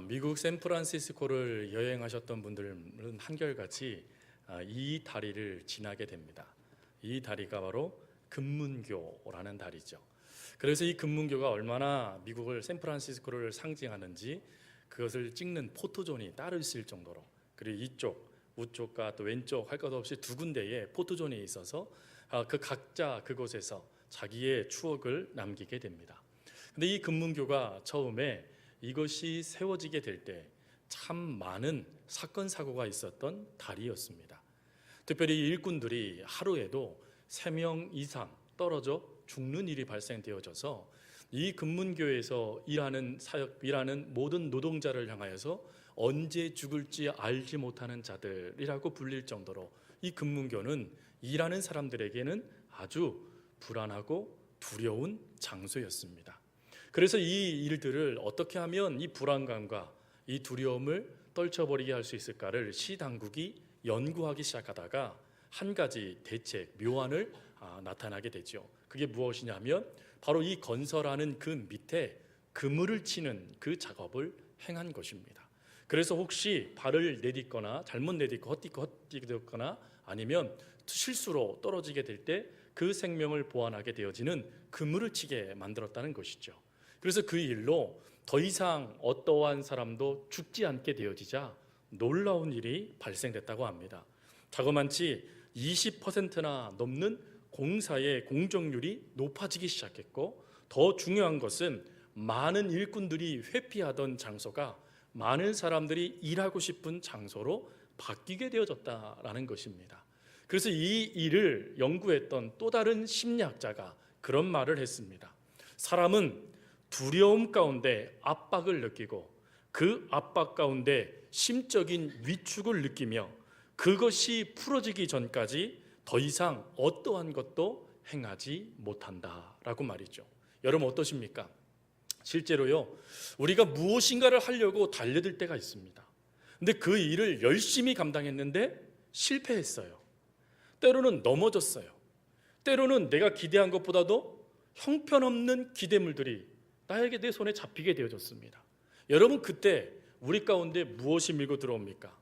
미국 샌프란시스코를 여행하셨던 분들은 한결같이 이 다리를 지나게 됩니다. 이 다리가 바로 금문교라는 다리죠. 그래서 이 금문교가 얼마나 미국을 샌프란시스코를 상징하는지 그것을 찍는 포토존이 따로 있을 정도로, 그리고 이쪽 우쪽과 또 왼쪽 할 것 없이 두 군데에 포토존이 있어서 그 각자 그곳에서 자기의 추억을 남기게 됩니다. 근데 이 금문교가 처음에 이것이 세워지게 될 때 참 많은 사건 사고가 있었던 다리였습니다. 특별히 일꾼들이 하루에도 3명 이상 떨어져 죽는 일이 발생되어져서 이 금문교에서 일하는 모든 노동자를 향하여서 언제 죽을지 알지 못하는 자들이라고 불릴 정도로 이 금문교는 일하는 사람들에게는 아주 불안하고 두려운 장소였습니다. 그래서 이 일들을 어떻게 하면 이 불안감과 이 두려움을 떨쳐버리게 할 수 있을까를 시 당국이 연구하기 시작하다가 한 가지 대책, 묘안을 나타나게 되죠. 그게 무엇이냐면 바로 이 건설하는 그 밑에 그물을 치는 그 작업을 행한 것입니다. 그래서 혹시 발을 내딛거나 잘못 내딛고 헛디거나 아니면 실수로 떨어지게 될 때 그 생명을 보완하게 되어지는 그물을 치게 만들었다는 것이죠. 그래서 그 일로 더 이상 어떠한 사람도 죽지 않게 되어지자 놀라운 일이 발생됐다고 합니다. 자그만치 20%나 넘는 공사의 공정률이 높아지기 시작했고, 더 중요한 것은 많은 일꾼들이 회피하던 장소가 많은 사람들이 일하고 싶은 장소로 바뀌게 되어졌다라는 것입니다. 그래서 이 일을 연구했던 또 다른 심리학자가 그런 말을 했습니다. 사람은 두려움 가운데 압박을 느끼고 그 압박 가운데 심적인 위축을 느끼며 그것이 풀어지기 전까지 더 이상 어떠한 것도 행하지 못한다라고 말이죠. 여러분 어떠십니까? 실제로요, 우리가 무엇인가를 하려고 달려들 때가 있습니다. 근데 그 일을 열심히 감당했는데 실패했어요. 때로는 넘어졌어요. 때로는 내가 기대한 것보다도 형편없는 기대물들이 나에게 내 손에 잡히게 되어졌습니다. 여러분 그때 우리 가운데 무엇이 밀고 들어옵니까?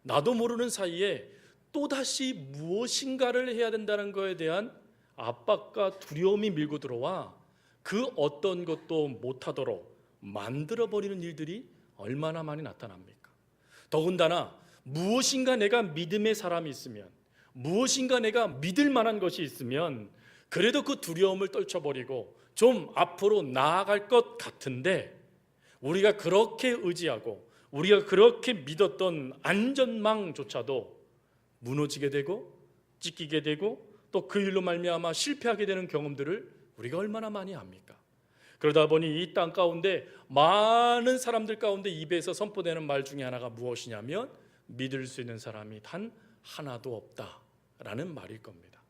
나도 모르는 사이에 또다시 무엇인가를 해야 된다는 것에 대한 압박과 두려움이 밀고 들어와 그 어떤 것도 못하도록 만들어버리는 일들이 얼마나 많이 나타납니까? 더군다나 무엇인가 내가 믿음의 사람이 있으면, 무엇인가 내가 믿을 만한 것이 있으면 그래도 그 두려움을 떨쳐버리고 좀 앞으로 나아갈 것 같은데, 우리가 그렇게 의지하고 우리가 그렇게 믿었던 안전망조차도 무너지게 되고 찢기게 되고 또 그 일로 말미암아 실패하게 되는 경험들을 우리가 얼마나 많이 합니까? 그러다 보니 이 땅 가운데 많은 사람들 가운데 입에서 선포되는 말 중에 하나가 무엇이냐면 믿을 수 있는 사람이 단 하나도 없다라는 말일 겁니다.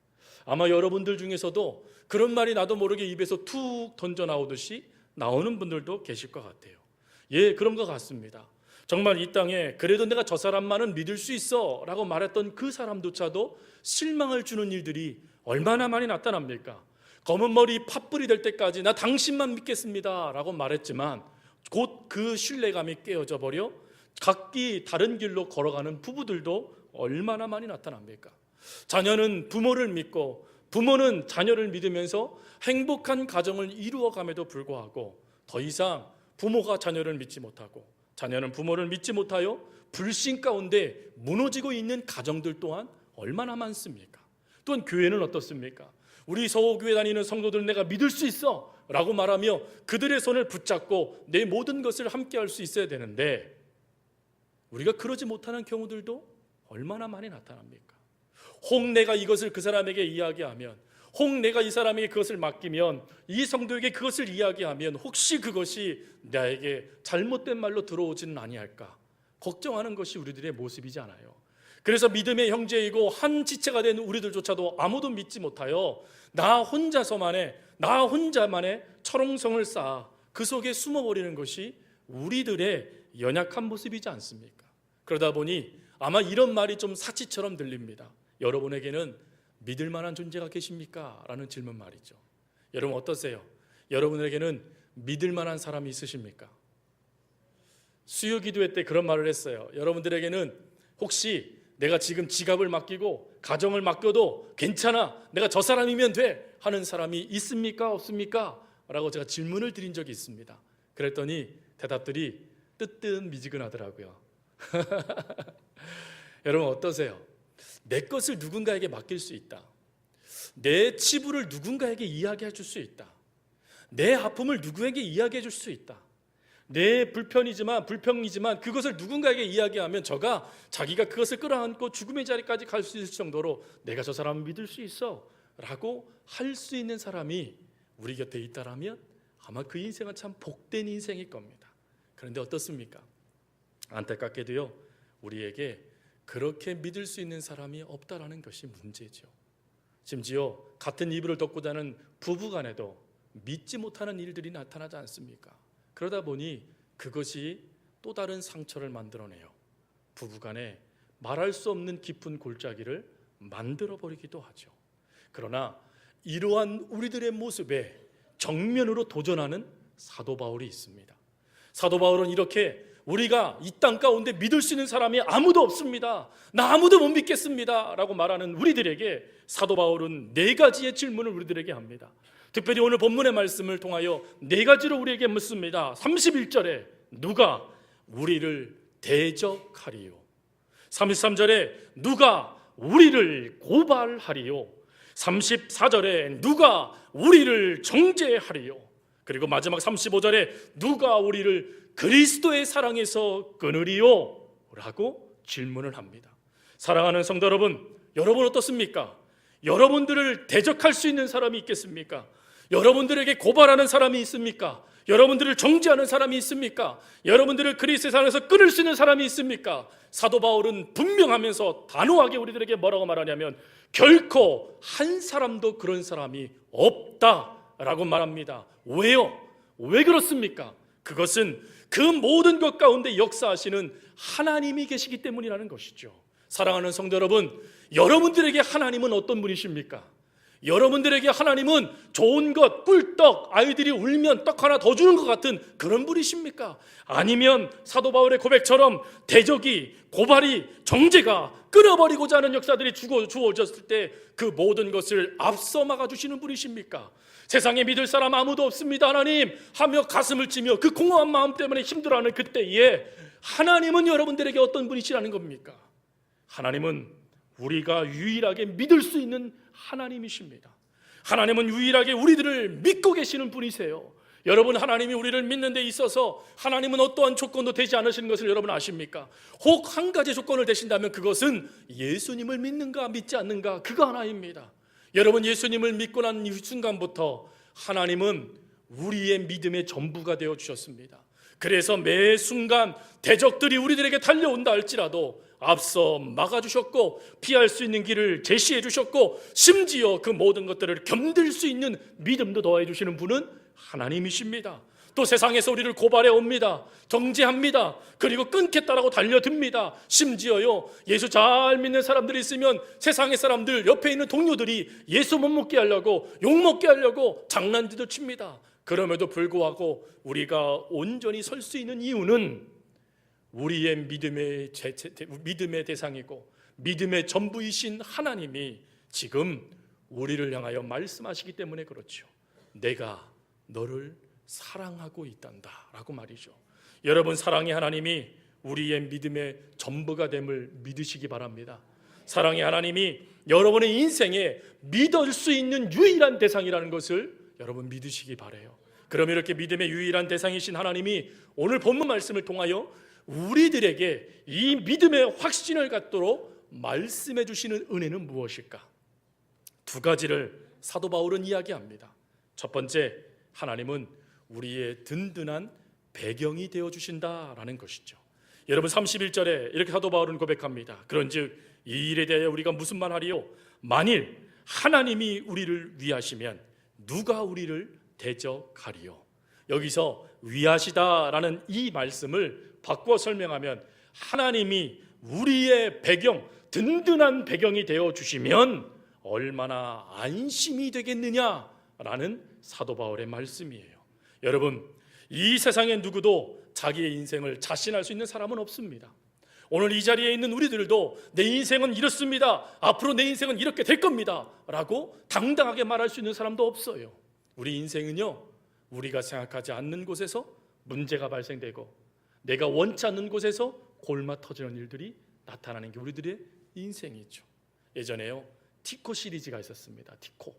아마 여러분들 중에서도 그런 말이 나도 모르게 입에서 툭 던져 나오듯이 나오는 분들도 계실 것 같아요. 예, 그런 것 같습니다. 정말 이 땅에 그래도 내가 저 사람만은 믿을 수 있어 라고 말했던 그 사람조차도 실망을 주는 일들이 얼마나 많이 나타납니까? 검은 머리 팥불이 될 때까지 나 당신만 믿겠습니다 라고 말했지만 곧 그 신뢰감이 깨어져 버려 각기 다른 길로 걸어가는 부부들도 얼마나 많이 나타납니까? 자녀는 부모를 믿고 부모는 자녀를 믿으면서 행복한 가정을 이루어감에도 불구하고 더 이상 부모가 자녀를 믿지 못하고 자녀는 부모를 믿지 못하여 불신 가운데 무너지고 있는 가정들 또한 얼마나 많습니까? 또한 교회는 어떻습니까? 우리 서호교회 다니는 성도들 내가 믿을 수 있어 라고 말하며 그들의 손을 붙잡고 내 모든 것을 함께 할 수 있어야 되는데 우리가 그러지 못하는 경우들도 얼마나 많이 나타납니까? 혹 내가 이것을 그 사람에게 이야기하면, 혹 내가 이 사람에게 그것을 맡기면, 이 성도에게 그것을 이야기하면 혹시 그것이 나에게 잘못된 말로 들어오지는 아니할까 걱정하는 것이 우리들의 모습이지 않아요. 그래서 믿음의 형제이고 한 지체가 된 우리들조차도 아무도 믿지 못하여 나 혼자만의 철옹성을 쌓아 그 속에 숨어버리는 것이 우리들의 연약한 모습이지 않습니까? 그러다 보니 아마 이런 말이 좀 사치처럼 들립니다. 여러분에게는 믿을 만한 존재가 계십니까? 라는 질문 말이죠. 여러분 어떠세요? 여러분에게는 믿을 만한 사람이 있으십니까? 수요 기도회 때 그런 말을 했어요. 여러분들에게는 혹시 내가 지금 지갑을 맡기고 가정을 맡겨도 괜찮아, 내가 저 사람이면 돼 하는 사람이 있습니까? 없습니까? 라고 제가 질문을 드린 적이 있습니다. 그랬더니 대답들이 뜨뜻미지근하더라고요. 여러분 어떠세요? 내 것을 누군가에게 맡길 수 있다. 내 치부를 누군가에게 이야기해 줄 수 있다. 내 아픔을 누구에게 이야기해 줄 수 있다. 내 불평이지만 그것을 누군가에게 이야기하면 자기가 그것을 끌어안고 죽음의 자리까지 갈 수 있을 정도로 내가 저 사람을 믿을 수 있어 라고 할 수 있는 사람이 우리 곁에 있다라면 아마 그 인생은 참 복된 인생일 겁니다. 그런데 어떻습니까? 안타깝게도요, 우리에게 그렇게 믿을 수 있는 사람이 없다라는 것이 문제죠. 심지어 같은 이불을 덮고 자는 부부 간에도 믿지 못하는 일들이 나타나지 않습니까? 그러다 보니 그것이 또 다른 상처를 만들어내요. 부부 간에 말할 수 없는 깊은 골짜기를 만들어버리기도 하죠. 그러나 이러한 우리들의 모습에 정면으로 도전하는 사도 바울이 있습니다. 사도 바울은 이렇게 우리가 이 땅 가운데 믿을 수 있는 사람이 아무도 없습니다. 나 아무도 못 믿겠습니다 라고 말하는 우리들에게 사도 바울은 4가지의 질문을 우리들에게 합니다. 특별히 오늘 본문의 말씀을 통하여 4가지로 우리에게 묻습니다. 31절에 누가 우리를 대적하리요? 33절에 누가 우리를 고발하리요? 34절에 누가 우리를 정죄하리요? 그리고 마지막 35절에 누가 우리를 그리스도의 사랑에서 끊으리요? 라고 질문을 합니다. 사랑하는 성도 여러분, 여러분 어떻습니까? 여러분들을 대적할 수 있는 사람이 있겠습니까? 여러분들에게 고발하는 사람이 있습니까? 여러분들을 정죄하는 사람이 있습니까? 여러분들을 그리스도의 사랑에서 끊을 수 있는 사람이 있습니까? 사도 바울은 분명하면서 단호하게 우리들에게 뭐라고 말하냐면 결코 한 사람도 그런 사람이 없다라고 말합니다. 왜요? 왜 그렇습니까? 그것은 그 모든 것 가운데 역사하시는 하나님이 계시기 때문이라는 것이죠. 사랑하는 성도 여러분, 여러분들에게 하나님은 어떤 분이십니까? 여러분들에게 하나님은 좋은 것, 꿀떡, 아이들이 울면 떡 하나 더 주는 것 같은 그런 분이십니까? 아니면 사도 바울의 고백처럼 대적이, 고발이, 정죄가 끊어버리고자 하는 역사들이 주어졌을 때 그 모든 것을 앞서 막아주시는 분이십니까? 세상에 믿을 사람 아무도 없습니다 하나님 하며 가슴을 치며 그 공허한 마음 때문에 힘들어하는 그때에 하나님은 여러분들에게 어떤 분이시라는 겁니까? 하나님은 우리가 유일하게 믿을 수 있는 하나님이십니다. 하나님은 유일하게 우리들을 믿고 계시는 분이세요. 여러분, 하나님이 우리를 믿는 데 있어서 하나님은 어떠한 조건도 되지 않으시는 것을 여러분 아십니까? 혹 한 가지 조건을 대신다면 그것은 예수님을 믿는가 믿지 않는가, 그거 하나입니다. 여러분, 예수님을 믿고 난 이 순간부터 하나님은 우리의 믿음의 전부가 되어 주셨습니다. 그래서 매 순간 대적들이 우리들에게 달려온다 할지라도 앞서 막아주셨고 피할 수 있는 길을 제시해 주셨고 심지어 그 모든 것들을 견딜 수 있는 믿음도 더해 주시는 분은 하나님이십니다. 또 세상에서 우리를 고발해 옵니다. 정죄합니다. 그리고 끊겠다라고 달려듭니다. 심지어요, 예수 잘 믿는 사람들이 있으면 세상의 사람들, 옆에 있는 동료들이 예수 못 먹게 하려고, 욕 먹게 하려고 장난질도 칩니다. 그럼에도 불구하고 우리가 온전히 설 수 있는 이유는 우리의 믿음의 대상이고 믿음의 전부이신 하나님이 지금 우리를 향하여 말씀하시기 때문에 그렇죠. 내가 너를 사랑하고 있단다 라고 말이죠. 여러분, 사랑의 하나님이 우리의 믿음의 전부가 됨을 믿으시기 바랍니다. 사랑의 하나님이 여러분의 인생에 믿을 수 있는 유일한 대상이라는 것을 여러분 믿으시기 바라요. 그럼 이렇게 믿음의 유일한 대상이신 하나님이 오늘 본문 말씀을 통하여 우리들에게 이 믿음의 확신을 갖도록 말씀해 주시는 은혜는 무엇일까? 2가지를 사도 바울은 이야기합니다. 첫 번째, 하나님은 우리의 든든한 배경이 되어 주신다라는 것이죠. 여러분, 31절에 이렇게 사도 바울은 고백합니다. 그런즉 이 일에 대하여 우리가 무슨 말하리요? 만일 하나님이 우리를 위하시면 누가 우리를 대적하리요? 여기서 위하시다라는 이 말씀을 바꾸어 설명하면 하나님이 우리의 배경, 든든한 배경이 되어 주시면 얼마나 안심이 되겠느냐라는 사도 바울의 말씀이에요. 여러분, 이 세상에 누구도 자기의 인생을 자신할 수 있는 사람은 없습니다. 오늘 이 자리에 있는 우리들도 내 인생은 이렇습니다, 앞으로 내 인생은 이렇게 될 겁니다 라고 당당하게 말할 수 있는 사람도 없어요. 우리 인생은요, 우리가 생각하지 않는 곳에서 문제가 발생되고 내가 원치 않는 곳에서 골마 터지는 일들이 나타나는 게 우리들의 인생이죠. 예전에요, 티코 시리즈가 있었습니다. 티코.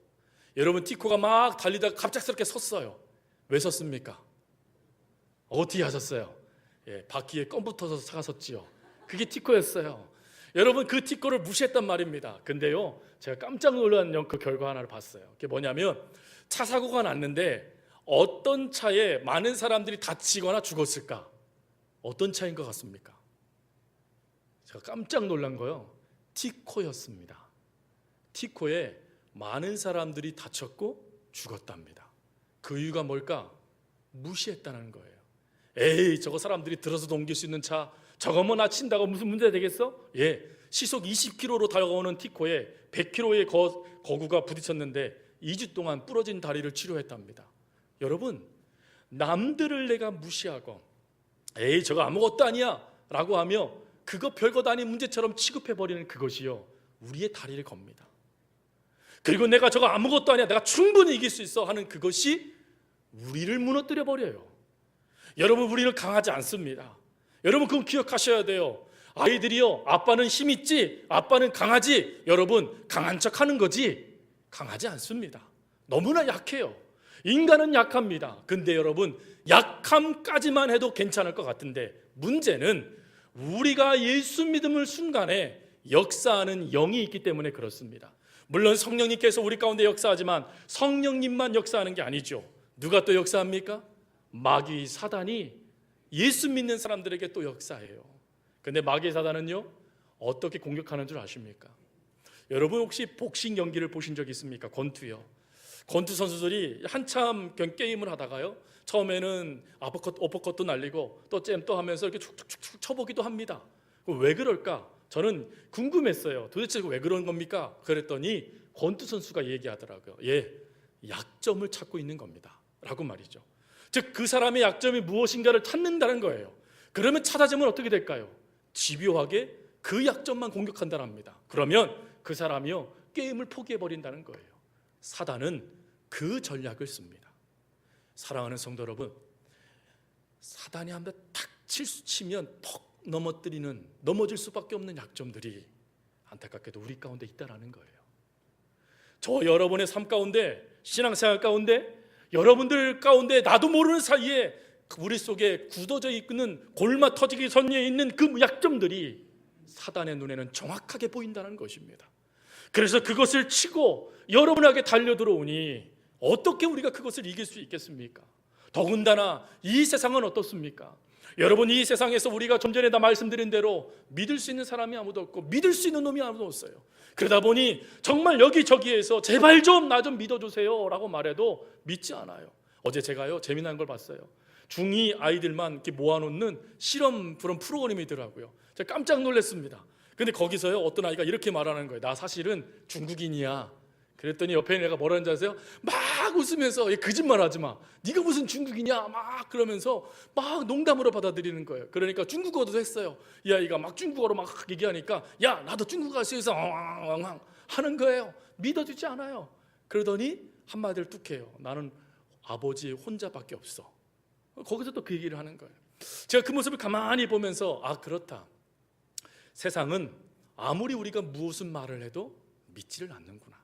여러분, 티코가 막 달리다가 갑작스럽게 섰어요. 왜 섰습니까? 어떻게 하셨어요? 바퀴에 껌 붙어서 차가 섰지요. 그게 티코였어요. 여러분, 그 티코를 무시했단 말입니다. 근데요, 제가 깜짝 놀란 그 결과 하나를 봤어요. 그게 뭐냐면, 차 사고가 났는데 어떤 차에 많은 사람들이 다치거나 죽었을까? 어떤 차인 것 같습니까? 제가 깜짝 놀란 거요, 티코였습니다. 티코에 많은 사람들이 다쳤고 죽었답니다. 그 이유가 뭘까? 무시했다는 거예요. 에이, 저거 사람들이 들어서 옮길 수 있는 차, 저거 뭐 다친다고 무슨 문제 되겠어? 시속 20km로 달려오는 티코에 100km의 거구가 부딪혔는데 2주 동안 부러진 다리를 치료했답니다. 여러분, 남들을 내가 무시하고 에이, 저거 아무것도 아니야 라고 하며 그거 별것 아닌 문제처럼 취급해버리는 그것이요, 우리의 다리를 겁니다. 그리고 내가 저거 아무것도 아니야, 내가 충분히 이길 수 있어 하는 그것이 우리를 무너뜨려 버려요. 여러분, 우리는 강하지 않습니다. 여러분, 그건 기억하셔야 돼요. 아이들이요, 아빠는 힘 있지, 아빠는 강하지. 여러분, 강한 척 하는 거지 강하지 않습니다. 너무나 약해요. 인간은 약합니다. 근데 여러분, 약함까지만 해도 괜찮을 것 같은데 문제는 우리가 예수 믿음을 순간에 역사하는 영이 있기 때문에 그렇습니다. 물론 성령님께서 우리 가운데 역사하지만 성령님만 역사하는 게 아니죠. 누가 또 역사합니까? 마귀 사단이 예수 믿는 사람들에게 또 역사해요. 근데 마귀 사단은요, 어떻게 공격하는 줄 아십니까? 여러분, 혹시 복싱 경기를 보신 적 있습니까? 권투요. 권투 선수들이 한참 게임을 하다가요, 처음에는 어퍼컷도 날리고 또 잼 또 하면서 이렇게 축축축 쳐보기도 합니다. 왜 그럴까? 저는 궁금했어요. 도대체 왜 그런 겁니까? 그랬더니 권투 선수가 얘기하더라고요. 약점을 찾고 있는 겁니다 라고 말이죠. 즉, 그 사람의 약점이 무엇인가를 찾는다는 거예요. 그러면 찾아지면 어떻게 될까요? 집요하게 그 약점만 공격한다는 합니다. 그러면 그 사람이요, 게임을 포기해버린다는 거예요. 사단은 그 전략을 씁니다. 사랑하는 성도 여러분, 사단이 한 대 탁 치면 턱 넘어질 수밖에 없는 약점들이 안타깝게도 우리 가운데 있다는 거예요. 저 여러분의 삶 가운데, 신앙생활 가운데, 여러분들 가운데 나도 모르는 사이에 우리 속에 굳어져 있는 골마 터지기 선에 있는 그 약점들이 사단의 눈에는 정확하게 보인다는 것입니다. 그래서 그것을 치고 여러분에게 달려들어오니 어떻게 우리가 그것을 이길 수 있겠습니까? 더군다나 이 세상은 어떻습니까? 여러분, 이 세상에서 우리가 좀 전에 다 말씀드린 대로 믿을 수 있는 사람이 아무도 없고 믿을 수 있는 놈이 아무도 없어요. 그러다 보니 정말 여기저기에서 제발 좀 나 좀 믿어주세요 라고 말해도 믿지 않아요. 어제 제가요, 재미난 걸 봤어요. 중2 아이들만 이렇게 모아놓는 실험 그런 프로그램이더라고요. 제가 깜짝 놀랐습니다. 근데 거기서요, 어떤 아이가 이렇게 말하는 거예요. 나 사실은 중국인이야. 그랬더니 옆에 있는 애가 뭐라는지 아세요? 막 웃으면서 거짓말 하지 마, 네가 무슨 중국이냐 막 그러면서 막 농담으로 받아들이는 거예요. 그러니까 중국어도 했어요. 이 아이가 막 중국어로 막 얘기하니까 야, 나도 중국어 할 수 있어 하는 거예요. 믿어주지 않아요. 그러더니 한마디를 뚝 해요. 나는 아버지 혼자밖에 없어. 거기서 또 그 얘기를 하는 거예요. 제가 그 모습을 가만히 보면서 그렇다, 세상은 아무리 우리가 무슨 말을 해도 믿지를 않는구나.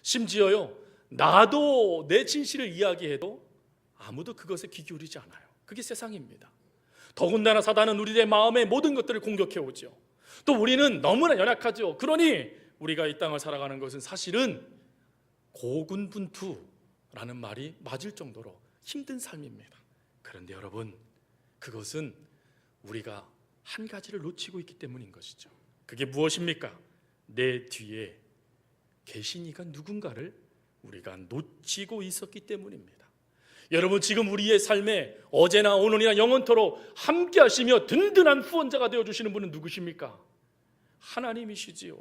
심지어요, 나도 내 진실을 이야기해도 아무도 그것에 귀 기울이지 않아요. 그게 세상입니다. 더군다나 사단은 우리의 마음의 모든 것들을 공격해 오죠. 또 우리는 너무나 연약하죠. 그러니 우리가 이 땅을 살아가는 것은 사실은 고군분투라는 말이 맞을 정도로 힘든 삶입니다. 그런데 여러분, 그것은 우리가 한 가지를 놓치고 있기 때문인 것이죠. 그게 무엇입니까? 내 뒤에 계신 이가 누군가를 우리가 놓치고 있었기 때문입니다. 여러분, 지금 우리의 삶에 어제나 오늘이나 영원토록 함께 하시며 든든한 후원자가 되어주시는 분은 누구십니까? 하나님이시지요.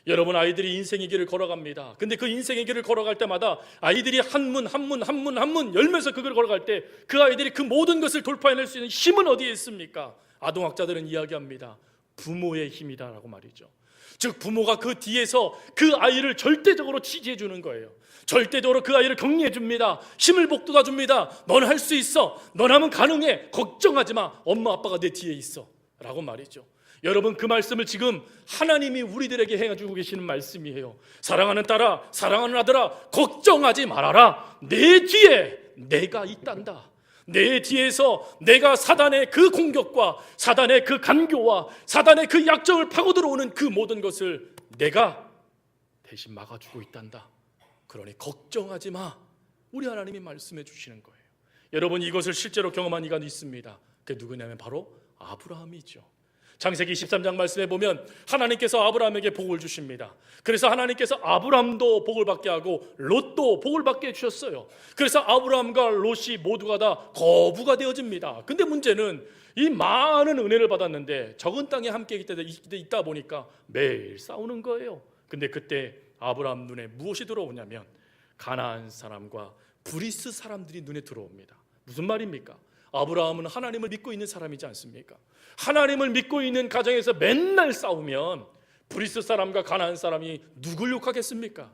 여러분, 아이들이 인생의 길을 걸어갑니다. 근데 그 인생의 길을 걸어갈 때마다 아이들이 한 문 열면서 그걸 걸어갈 때 그 아이들이 그 모든 것을 돌파해낼 수 있는 힘은 어디에 있습니까? 아동학자들은 이야기합니다. 부모의 힘이다라고 말이죠. 즉 부모가 그 뒤에서 그 아이를 절대적으로 지지해 주는 거예요. 절대적으로 그 아이를 격려해 줍니다. 힘을 북돋아 줍니다. 넌 할 수 있어. 넌 하면 가능해. 걱정하지 마. 엄마 아빠가 내 뒤에 있어 라고 말이죠. 여러분, 그 말씀을 지금 하나님이 우리들에게 해주고 계시는 말씀이에요. 사랑하는 딸아, 사랑하는 아들아, 걱정하지 말아라. 내 뒤에 내가 있단다. 내 뒤에서 내가 사단의 그 공격과 사단의 그 간교와 사단의 그 약점을 파고 들어오는 그 모든 것을 내가 대신 막아주고 있단다. 그러니 걱정하지 마. 우리 하나님이 말씀해 주시는 거예요. 여러분, 이것을 실제로 경험한 이가 있습니다. 그게 누구냐면 바로 아브라함이죠. 창세기 13장 말씀에 보면 하나님께서 아브라함에게 복을 주십니다. 그래서 하나님께서 아브라함도 복을 받게 하고 롯도 복을 받게 해주셨어요. 그래서 아브라함과 롯이 모두가 다 거부가 되어집니다. 근데 문제는 이 많은 은혜를 받았는데 적은 땅에 함께 있다 보니까 매일 싸우는 거예요. 근데 그때 아브라함 눈에 무엇이 들어오냐면 가나안 사람과 브리스 사람들이 눈에 들어옵니다. 무슨 말입니까? 아브라함은 하나님을 믿고 있는 사람이지 않습니까? 하나님을 믿고 있는 가정에서 맨날 싸우면 브리스 사람과 가나안 사람이 누굴 욕하겠습니까?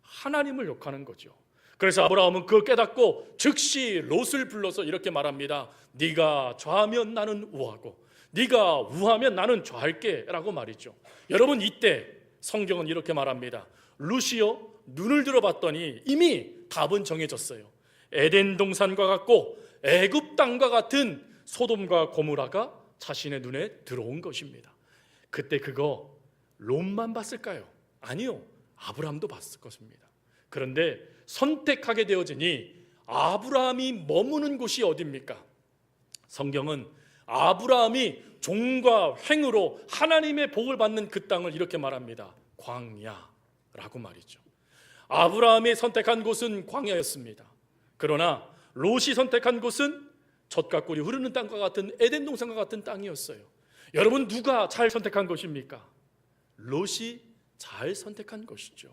하나님을 욕하는 거죠. 그래서 아브라함은 그걸 깨닫고 즉시 롯을 불러서 이렇게 말합니다. 네가 좌하면 나는 우하고 네가 우하면 나는 좌할게 라고 말이죠. 여러분, 이때 성경은 이렇게 말합니다. 롯이요, 눈을 들어봤더니 이미 답은 정해졌어요. 에덴 동산과 같고 애굽 땅과 같은 소돔과 고모라가 자신의 눈에 들어온 것입니다. 그때 그거 롯만 봤을까요? 아니요, 아브라함도 봤을 것입니다. 그런데 선택하게 되어지니 아브라함이 머무는 곳이 어디입니까? 성경은 아브라함이 종과 횡으로 하나님의 복을 받는 그 땅을 이렇게 말합니다. 광야라고 말이죠. 아브라함이 선택한 곳은 광야였습니다. 그러나 롯이 선택한 곳은 젖과 꿀이 흐르는 땅과 같은 에덴 동산과 같은 땅이었어요. 여러분, 누가 잘 선택한 것입니까? 롯이 잘 선택한 것이죠.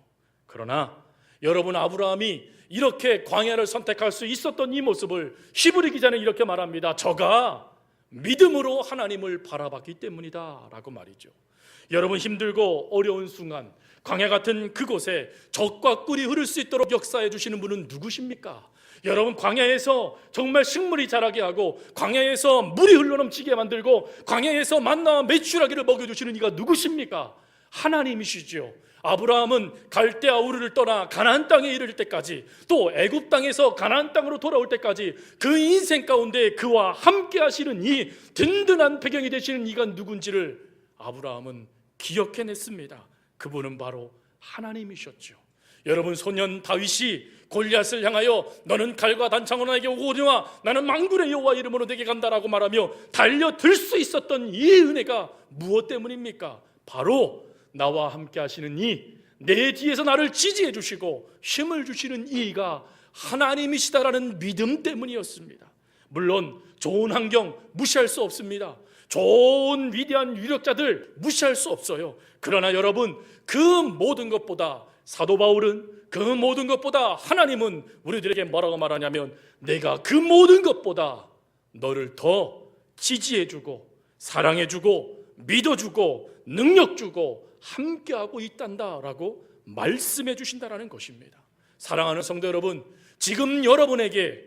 그러나 여러분, 아브라함이 이렇게 광야를 선택할 수 있었던 이 모습을 히브리 기자는 이렇게 말합니다. 저가 믿음으로 하나님을 바라봤기 때문이다 라고 말이죠. 여러분, 힘들고 어려운 순간 광야 같은 그곳에 젖과 꿀이 흐를 수 있도록 역사해 주시는 분은 누구십니까? 여러분, 광야에서 정말 식물이 자라게 하고 광야에서 물이 흘러넘치게 만들고 광야에서 만나와 메추라기를 먹여주시는 이가 누구십니까? 하나님이시죠. 아브라함은 갈대아 우르를 떠나 가나안 땅에 이를 때까지, 또 애굽 땅에서 가나안 땅으로 돌아올 때까지 그 인생 가운데 그와 함께 하시는 이 든든한 배경이 되시는 이가 누군지를 아브라함은 기억해냈습니다. 그분은 바로 하나님이셨죠. 여러분, 소년 다윗이 골리앗을 향하여 너는 칼과 단창으로 나에게 오거니와 나는 만군의 여호와 이름으로 내게 간다라고 말하며 달려들 수 있었던 이 은혜가 무엇 때문입니까? 바로 나와 함께 하시는 이, 내 뒤에서 나를 지지해 주시고 힘을 주시는 이가 하나님이시다라는 믿음 때문이었습니다. 물론 좋은 환경 무시할 수 없습니다. 좋은 위대한 유력자들 무시할 수 없어요. 그러나 여러분, 그 모든 것보다 사도 바울은, 그 모든 것보다 하나님은 우리들에게 뭐라고 말하냐면 내가 그 모든 것보다 너를 더 지지해주고 사랑해주고 믿어주고 능력주고 함께하고 있단다라고 말씀해 주신다라는 것입니다. 사랑하는 성도 여러분, 지금 여러분에게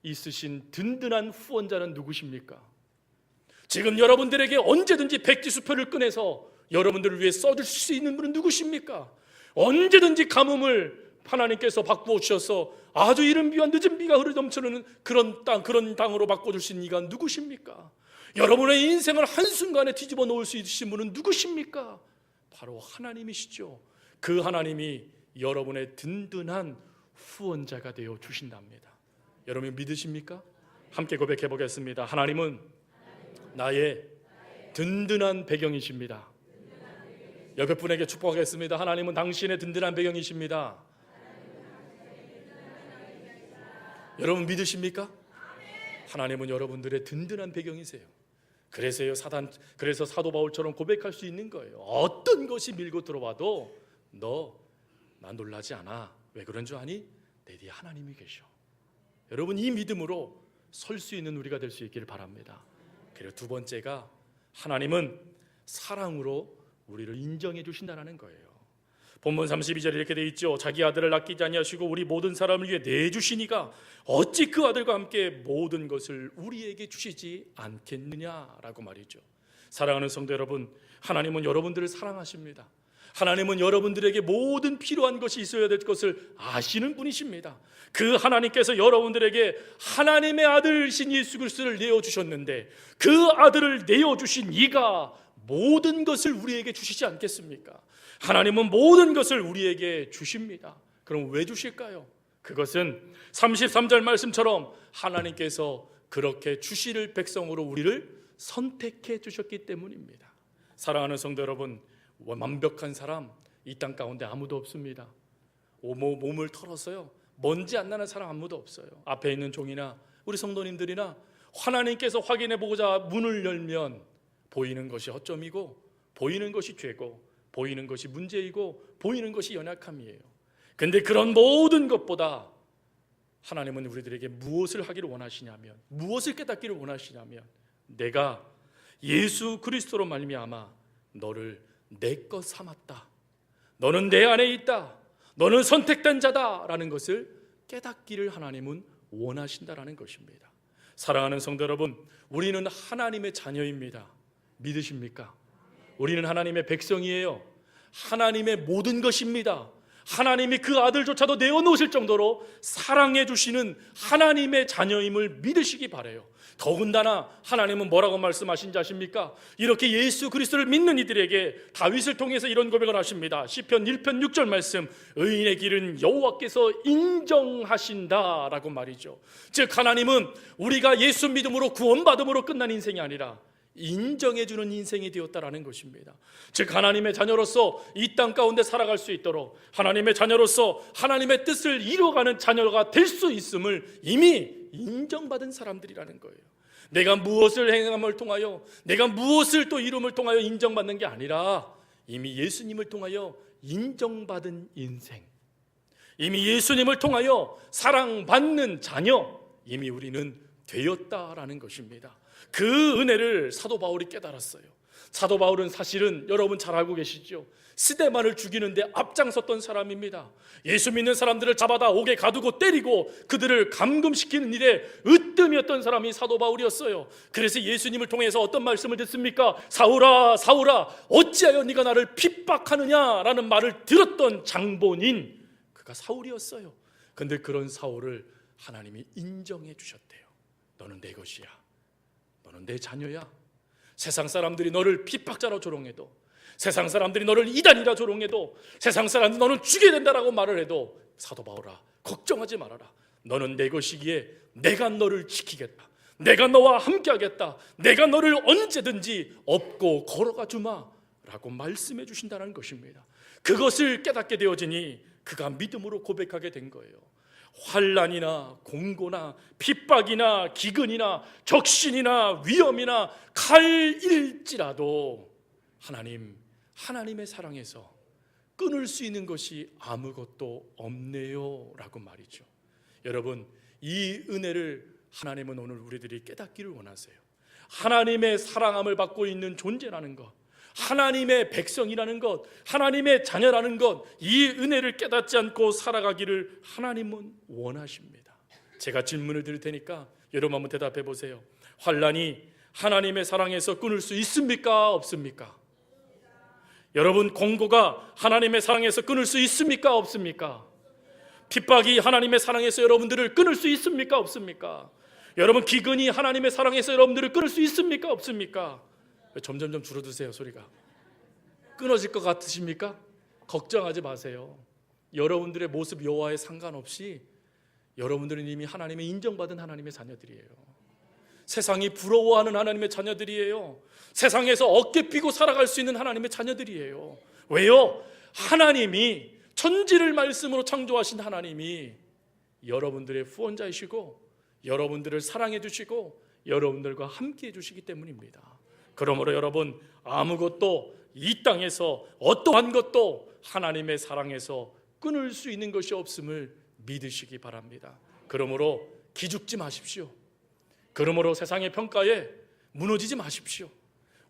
있으신 든든한 후원자는 누구십니까? 지금 여러분들에게 언제든지 백지수표를 꺼내서 여러분들을 위해 써줄 수 있는 분은 누구십니까? 언제든지 가뭄을 하나님께서 바꾸셔서 아주 이른 비와 늦은 비가 흐르넘치는 그런 땅으로 바꿔줄 수 있는 이가 누구십니까? 여러분의 인생을 한순간에 뒤집어 놓을 수 있으신 분은 누구십니까? 바로 하나님이시죠. 그 하나님이 여러분의 든든한 후원자가 되어 주신답니다. 여러분 믿으십니까? 함께 고백해 보겠습니다. 하나님은 나의 든든한 배경이십니다. 옆에 분에게 축복하겠습니다. 하나님은 당신의 든든한 배경이십니다. 여러분 믿으십니까? 하나님은 여러분들의 든든한 배경이세요. 그래서 사도 바울처럼 고백할 수 있는 거예요. 어떤 것이 밀고 들어와도 너 나 놀라지 않아. 왜 그런 줄 아니? 내 뒤에 하나님이 계셔. 여러분, 이 믿음으로 설 수 있는 우리가 될 수 있기를 바랍니다. 그리고 두 번째가, 하나님은 사랑으로 우리를 인정해 주신다는 거예요. 본문 32절에 이렇게 돼 있죠. 자기 아들을 아끼지 아니하시고 우리 모든 사람을 위해 내주시니가 어찌 그 아들과 함께 모든 것을 우리에게 주시지 않겠느냐라고 말이죠. 사랑하는 성도 여러분, 하나님은 여러분들을 사랑하십니다. 하나님은 여러분들에게 모든 필요한 것이 있어야 될 것을 아시는 분이십니다. 그 하나님께서 여러분들에게 하나님의 아들이신 예수 그리스도를 내어주셨는데, 그 아들을 내어주신 이가 모든 것을 우리에게 주시지 않겠습니까? 하나님은 모든 것을 우리에게 주십니다. 그럼 왜 주실까요? 그것은 33절 말씀처럼 하나님께서 그렇게 주실 백성으로 우리를 선택해 주셨기 때문입니다. 사랑하는 성도 여러분, 완벽한 사람 이 땅 가운데 아무도 없습니다. 몸을 털었어요. 먼지 안 나는 사람 아무도 없어요. 앞에 있는 종이나 우리 성도님들이나 하나님께서 확인해 보고자 문을 열면 보이는 것이 허점이고, 보이는 것이 죄고, 보이는 것이 문제이고, 보이는 것이 연약함이에요. 근데 그런 모든 것보다 하나님은 우리들에게 무엇을 하기를 원하시냐면, 무엇을 깨닫기를 원하시냐면, 내가 예수 그리스도로 말미암아 너를 내 것 삼았다, 너는 내 안에 있다, 너는 선택된 자다라는 것을 깨닫기를 하나님은 원하신다라는 것입니다. 사랑하는 성도 여러분, 우리는 하나님의 자녀입니다. 믿으십니까? 우리는 하나님의 백성이에요. 하나님의 모든 것입니다. 하나님이 그 아들조차도 내어놓으실 정도로 사랑해 주시는 하나님의 자녀임을 믿으시기 바라요. 더군다나 하나님은 뭐라고 말씀하신지 아십니까? 이렇게 예수 그리스도를 믿는 이들에게 다윗을 통해서 이런 고백을 하십니다. 시편 1편 6절 말씀, 의인의 길은 여호와께서 인정하신다라고 말이죠. 즉 하나님은 우리가 예수 믿음으로 구원받음으로 끝난 인생이 아니라 인정해주는 인생이 되었다라는 것입니다. 즉 하나님의 자녀로서 이 땅 가운데 살아갈 수 있도록, 하나님의 자녀로서 하나님의 뜻을 이루어가는 자녀가 될 수 있음을 이미 인정받은 사람들이라는 거예요. 내가 무엇을 행함을 통하여, 내가 무엇을 또 이름을 통하여 인정받는 게 아니라 이미 예수님을 통하여 인정받은 인생, 이미 예수님을 통하여 사랑받는 자녀, 이미 우리는 되었다라는 것입니다. 그 은혜를 사도 바울이 깨달았어요. 사도 바울은 사실은 여러분 잘 알고 계시죠? 스데반을 죽이는데 앞장섰던 사람입니다. 예수 믿는 사람들을 잡아다 옥에 가두고 때리고 그들을 감금시키는 일에 으뜸이었던 사람이 사도 바울이었어요. 그래서 예수님을 통해서 어떤 말씀을 듣습니까? 사울아 사울아 어찌하여 네가 나를 핍박하느냐라는 말을 들었던 장본인, 그가 사울이었어요. 근데 그런 사울을 하나님이 인정해 주셨대요. 너는 내 것이야, 너는 내 자녀야. 세상 사람들이 너를 핍박자로 조롱해도, 세상 사람들이 너를 이단이라 조롱해도, 세상 사람들이 너는 죽여야 된다라고 말을 해도, 사도 바울아 걱정하지 말아라. 너는 내 것이기에 내가 너를 지키겠다, 내가 너와 함께하겠다, 내가 너를 언제든지 업고 걸어가 주마 라고 말씀해 주신다는 것입니다. 그것을 깨닫게 되어지니 그가 믿음으로 고백하게 된 거예요. 환난이나 공고나 핍박이나 기근이나 적신이나 위험이나 칼일지라도 하나님의 사랑에서 끊을 수 있는 것이 아무것도 없네요 라고 말이죠. 여러분, 이 은혜를 하나님은 오늘 우리들이 깨닫기를 원하세요. 하나님의 사랑함을 받고 있는 존재라는 것, 하나님의 백성이라는 것, 하나님의 자녀라는 것, 이 은혜를 깨닫지 않고 살아가기를 하나님은 원하십니다. 제가 질문을 드릴 테니까 여러분 한번 대답해 보세요. 환난이 하나님의 사랑에서 끊을 수 있습니까? 없습니까? 여러분, 공고가 하나님의 사랑에서 끊을 수 있습니까? 없습니까? 핍박이 하나님의 사랑에서 여러분들을 끊을 수 있습니까? 없습니까? 여러분, 기근이 하나님의 사랑에서 여러분들을 끊을 수 있습니까? 없습니까? 점점점 줄어드세요. 소리가 끊어질 것 같으십니까? 걱정하지 마세요. 여러분들의 모습 여호와에 상관없이 여러분들은 이미 하나님의 인정받은 하나님의 자녀들이에요. 세상이 부러워하는 하나님의 자녀들이에요. 세상에서 어깨 펴고 살아갈 수 있는 하나님의 자녀들이에요. 왜요? 하나님이 천지를 말씀으로 창조하신 하나님이 여러분들의 후원자이시고 여러분들을 사랑해 주시고 여러분들과 함께 해 주시기 때문입니다. 그러므로 여러분, 아무것도 이 땅에서 어떠한 것도 하나님의 사랑에서 끊을 수 있는 것이 없음을 믿으시기 바랍니다. 그러므로 기죽지 마십시오. 그러므로 세상의 평가에 무너지지 마십시오.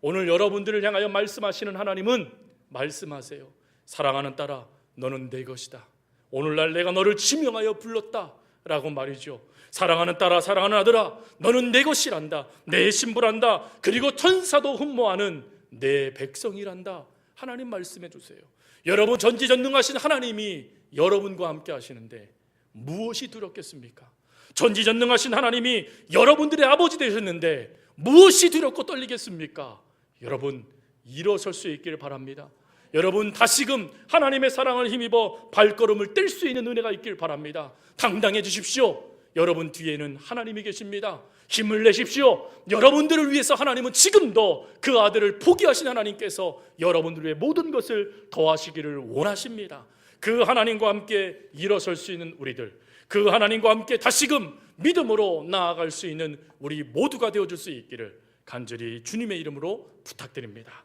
오늘 여러분들을 향하여 말씀하시는 하나님은 말씀하세요. 사랑하는 딸아, 너는 내 것이다. 오늘날 내가 너를 지명하여 불렀다 라고 말이죠. 사랑하는 딸아, 사랑하는 아들아, 너는 내 것이란다. 내 신부란다. 그리고 천사도 흠모하는 내 백성이란다. 하나님 말씀해 주세요. 여러분, 전지전능하신 하나님이 여러분과 함께 하시는데 무엇이 두렵겠습니까? 전지전능하신 하나님이 여러분들의 아버지 되셨는데 무엇이 두렵고 떨리겠습니까? 여러분, 일어설 수 있기를 바랍니다. 여러분, 다시금 하나님의 사랑을 힘입어 발걸음을 뗄 수 있는 은혜가 있길 바랍니다. 당당해지십시오. 여러분 뒤에는 하나님이 계십니다. 힘을 내십시오. 여러분들을 위해서 하나님은 지금도 그 아들을 포기하신 하나님께서 여러분들 위해 모든 것을 더하시기를 원하십니다. 그 하나님과 함께 일어설 수 있는 우리들, 그 하나님과 함께 다시금 믿음으로 나아갈 수 있는 우리 모두가 되어줄 수 있기를 간절히 주님의 이름으로 부탁드립니다.